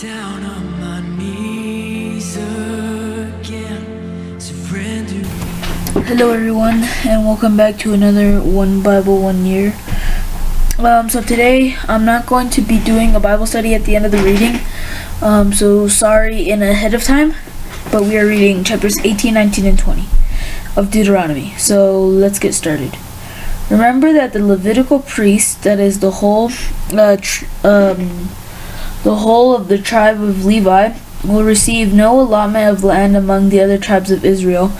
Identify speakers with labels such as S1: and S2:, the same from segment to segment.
S1: Down on my knees again, surrender.
S2: Hello everyone, and welcome back to another One Bible 1 Year. So today I'm not going to be doing a Bible study at the end of the reading. So sorry in ahead of time, but we are reading chapters 18, 19, and 20 of Deuteronomy. So let's get started. Remember that the Levitical priest, that is the whole of the tribe of Levi, will receive no allotment of land among the other tribes of Israel.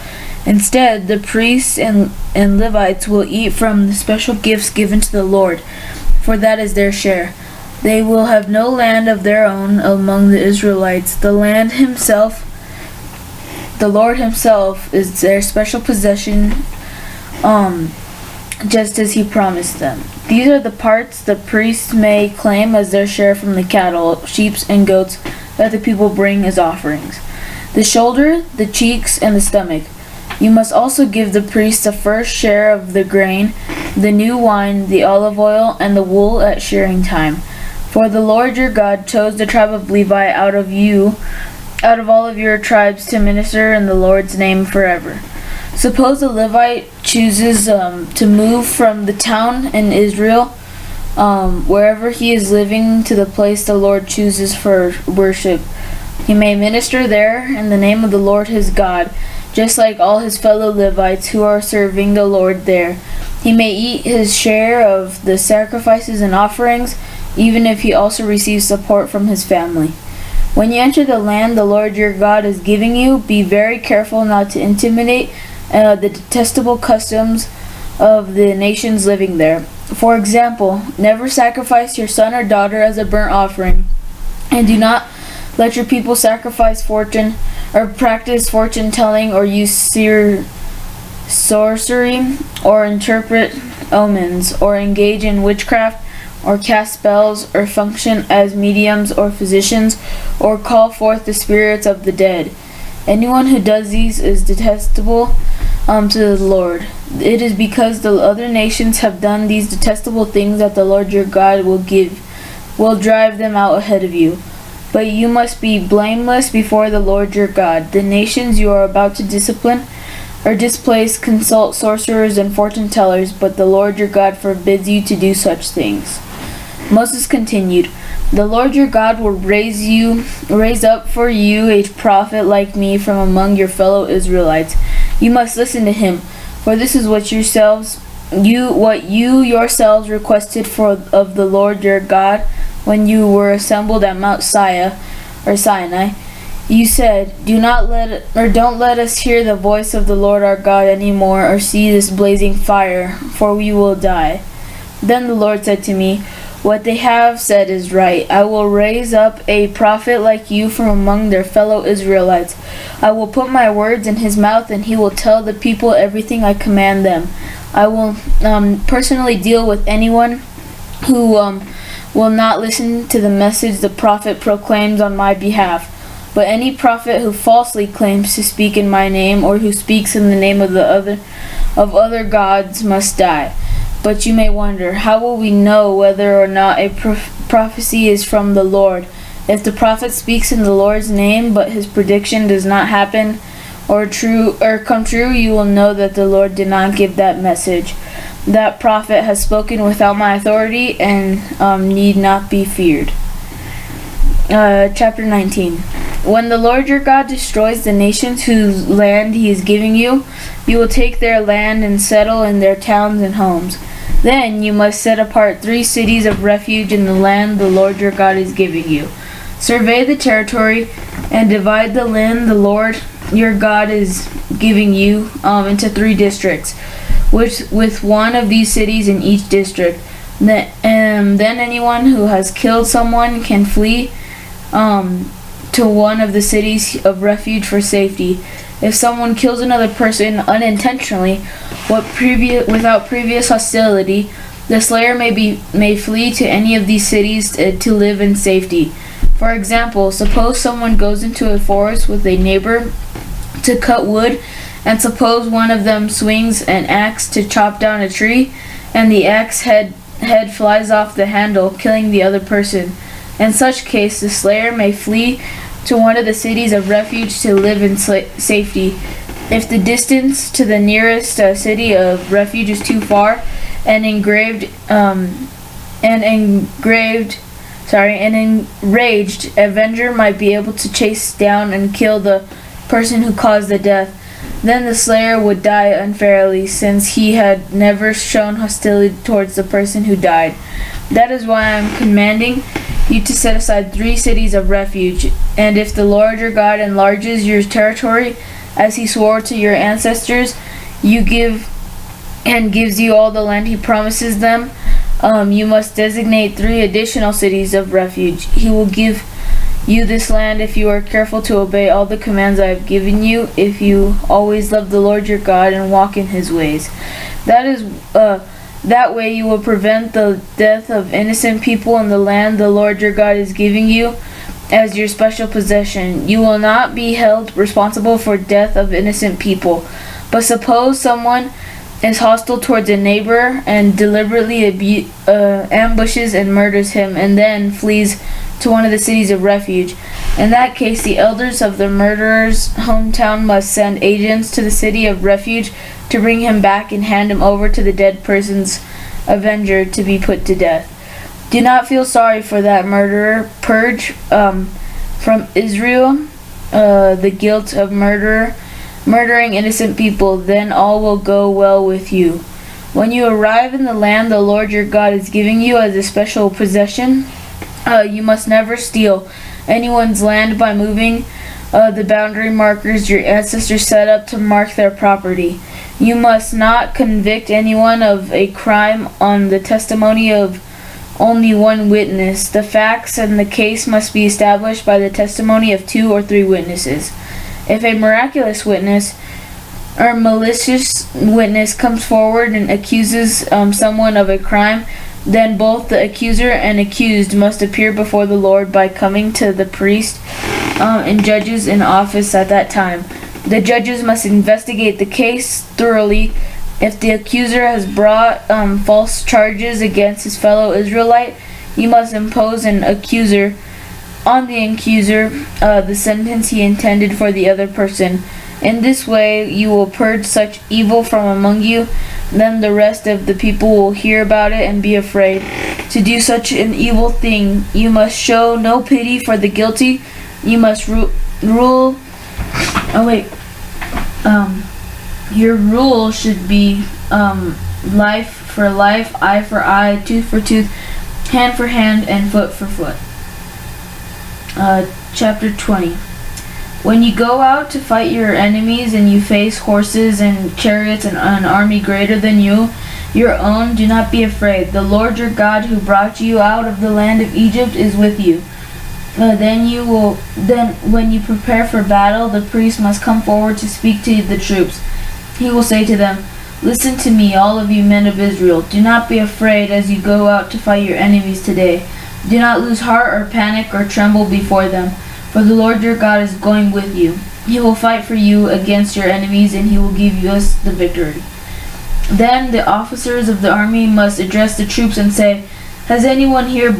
S2: Instead, the priests and Levites will eat from the special gifts given to the Lord, for that is their share. They will have no land of their own among the Israelites. The Lord himself is their special possession, just as he promised them. These are the parts the priests may claim as their share from the cattle, sheep, and goats that the people bring as offerings: the shoulder, the cheeks, and the stomach. You must also give the priests a first share of the grain, the new wine, the olive oil, and the wool at shearing time. For the Lord your God chose the tribe of Levi out of all of your tribes to minister in the Lord's name forever. Suppose a Levite chooses to move from the town in Israel, wherever he is living, to the place the Lord chooses for worship. He may minister there in the name of the Lord his God, just like all his fellow Levites who are serving the Lord there. He may eat his share of the sacrifices and offerings, even if he also receives support from his family. When you enter the land the Lord your God is giving you, be very careful not to intimidate the detestable customs of the nations living there. For example, never sacrifice your son or daughter as a burnt offering, and do not let your people sacrifice fortune or practice fortune telling or use sorcery or interpret omens or engage in witchcraft or cast spells or function as mediums or physicians or call forth the spirits of the dead. Anyone who does these is detestable to the Lord. It is because the other nations have done these detestable things that the Lord your God will drive them out ahead of you. But you must be blameless before the Lord your God. The nations you are about to discipline or displace consult sorcerers and fortune tellers, but the Lord your God forbids you to do such things. Moses continued, the Lord your God will raise up for you a prophet like me from among your fellow Israelites. You must listen to him, for this is what you yourselves requested of the Lord your God when you were assembled at Mount Sinai. You said, don't let us hear the voice of the Lord our God anymore, or see this blazing fire, for we will die. Then the Lord said to me, what they have said is right. I will raise up a prophet like you from among their fellow Israelites. I will put my words in his mouth, and he will tell the people everything I command them. I will personally deal with anyone who will not listen to the message the prophet proclaims on my behalf. But any prophet who falsely claims to speak in my name, or who speaks in the name of other gods, must die. But you may wonder, how will we know whether or not a prophecy is from the Lord? If the prophet speaks in the Lord's name, but his prediction does not happen or come true, you will know that the Lord did not give that message. That prophet has spoken without my authority and need not be feared. Chapter 19. When the Lord your God destroys the nations whose land he is giving you, you will take their land and settle in their towns and homes. Then you must set apart 3 cities of refuge in the land the Lord your God is giving you. Survey the territory and divide the land the Lord your God is giving you into 3 districts, with one of these cities in each district. Then anyone who has killed someone can flee to one of the cities of refuge for safety. If someone kills another person unintentionally, without previous hostility, the slayer may flee to any of these cities to live in safety. For example, suppose someone goes into a forest with a neighbor to cut wood, and suppose one of them swings an axe to chop down a tree, and the axe head flies off the handle, killing the other person. In such case, the slayer may flee to one of the cities of refuge to live in safety. If the distance to the nearest city of refuge is too far, an enraged avenger might be able to chase down and kill the person who caused the death. Then the slayer would die unfairly, since he had never shown hostility towards the person who died. That is why I am commanding you to set aside 3 cities of refuge. And if the Lord your God enlarges your territory, as he swore to your ancestors, gives you all the land he promises them, you must designate 3 additional cities of refuge. He will give you this land if you are careful to obey all the commands I have given you, if you always love the Lord your God and walk in his ways. That way you will prevent the death of innocent people in the land the Lord your God is giving you as your special possession. You will not be held responsible for death of innocent people. But suppose someone is hostile towards a neighbor and deliberately ambushes and murders him, and then flees to one of the cities of refuge. In that case, the elders of the murderer's hometown must send agents to the city of refuge to bring him back and hand him over to the dead person's avenger to be put to death. Do not feel sorry for that murderer. Purge from Israel the guilt of murdering innocent people. Then all will go well with you. When you arrive in the land the Lord your God is giving you as a special possession, you must never steal anyone's land by moving the boundary markers your ancestors set up to mark their property. You must not convict anyone of a crime on the testimony of only one witness. The facts in the case must be established by the testimony of 2 or 3 witnesses. If a miraculous witness or malicious witness comes forward and accuses someone of a crime, then both the accuser and accused must appear before the Lord by coming to the priest and judges in office at that time. The judges must investigate the case thoroughly. If the accuser has brought false charges against his fellow Israelite, you must impose on the accuser the sentence he intended for the other person. In this way you will purge such evil from among you. Then the rest of the people will hear about it and be afraid to do such an evil thing. You must show no pity for the guilty. You must your rule should be life for life, eye for eye, tooth for tooth, hand for hand, and foot for foot. Chapter 20. When you go out to fight your enemies and you face horses and chariots and an army greater than your own, do not be afraid. The Lord your God who brought you out of the land of Egypt is with you. Then when you prepare for battle, the priest must come forward to speak to the troops. He will say to them, "Listen to me, all of you men of Israel. Do not be afraid as you go out to fight your enemies today. Do not lose heart or panic or tremble before them, for the Lord your God is going with you. He will fight for you against your enemies, and he will give us the victory." Then the officers of the army must address the troops and say, "Has anyone here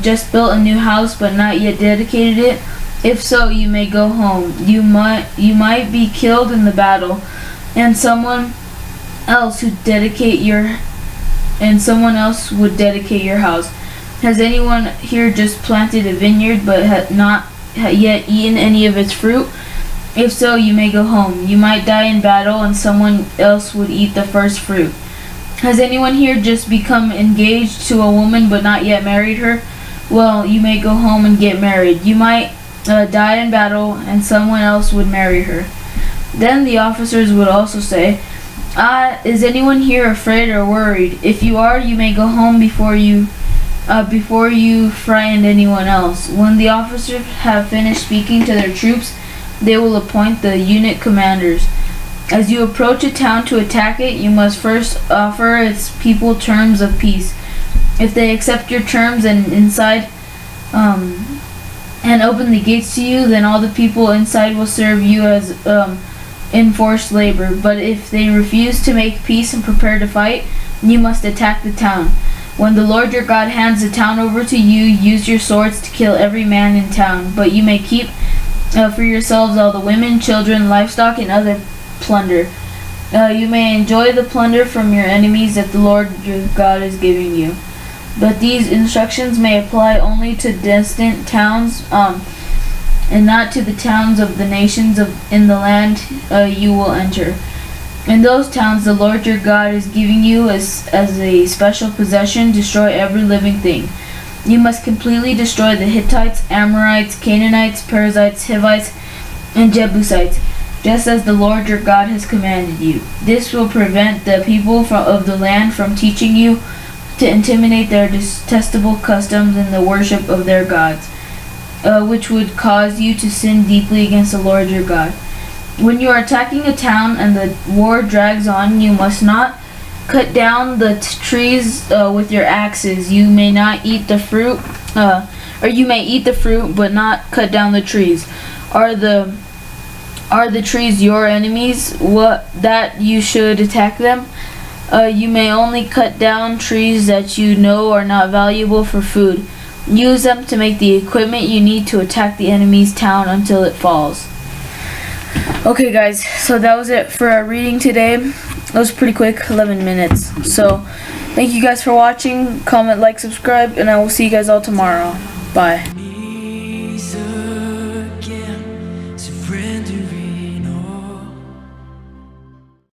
S2: just built a new house but not yet dedicated it? If so, you may go home. You might be killed in the battle, and someone else would dedicate your house. Has anyone here just planted a vineyard but had not yet eaten any of its fruit? If so, you may go home. You might die in battle, and someone else would eat the first fruit. Has anyone here just become engaged to a woman but not yet married her? Well, you may go home and get married. You might die in battle, and someone else would marry her." Then the officers would also say, "Is anyone here afraid or worried? If you are, you may go home before you frighten anyone else." When the officers have finished speaking to their troops, they will appoint the unit commanders. As you approach a town to attack it, you must first offer its people terms of peace. If they accept your terms and open the gates to you, then all the people inside will serve you as enforced labor. But if they refuse to make peace and prepare to fight, you must attack the town. When the Lord your God hands the town over to you, use your swords to kill every man in town, but you may keep for yourselves all the women, children, livestock, and other plunder. You may enjoy the plunder from your enemies that the Lord your God is giving you. But these instructions may apply only to distant towns, and not to the towns of the nations in the land you will enter. In those towns the Lord your God is giving you as a special possession, destroy every living thing. You must completely destroy the Hittites, Amorites, Canaanites, Perizzites, Hivites, and Jebusites, just as the Lord your God has commanded you. This will prevent the people of the land from teaching you to intimidate their detestable customs and the worship of their gods, which would cause you to sin deeply against the Lord your God. When you are attacking a town and the war drags on, you must not cut down the trees with your axes. You may not eat the fruit, or you may eat the fruit, but not cut down the trees. Are the trees your enemies? What that you should attack them? You may only cut down trees that you know are not valuable for food. Use them to make the equipment you need to attack the enemy's town until it falls. Okay guys, so that was it for our reading today. It was pretty quick, 11 minutes. So, thank you guys for watching. Comment, like, subscribe, and I will see you guys all tomorrow. Bye.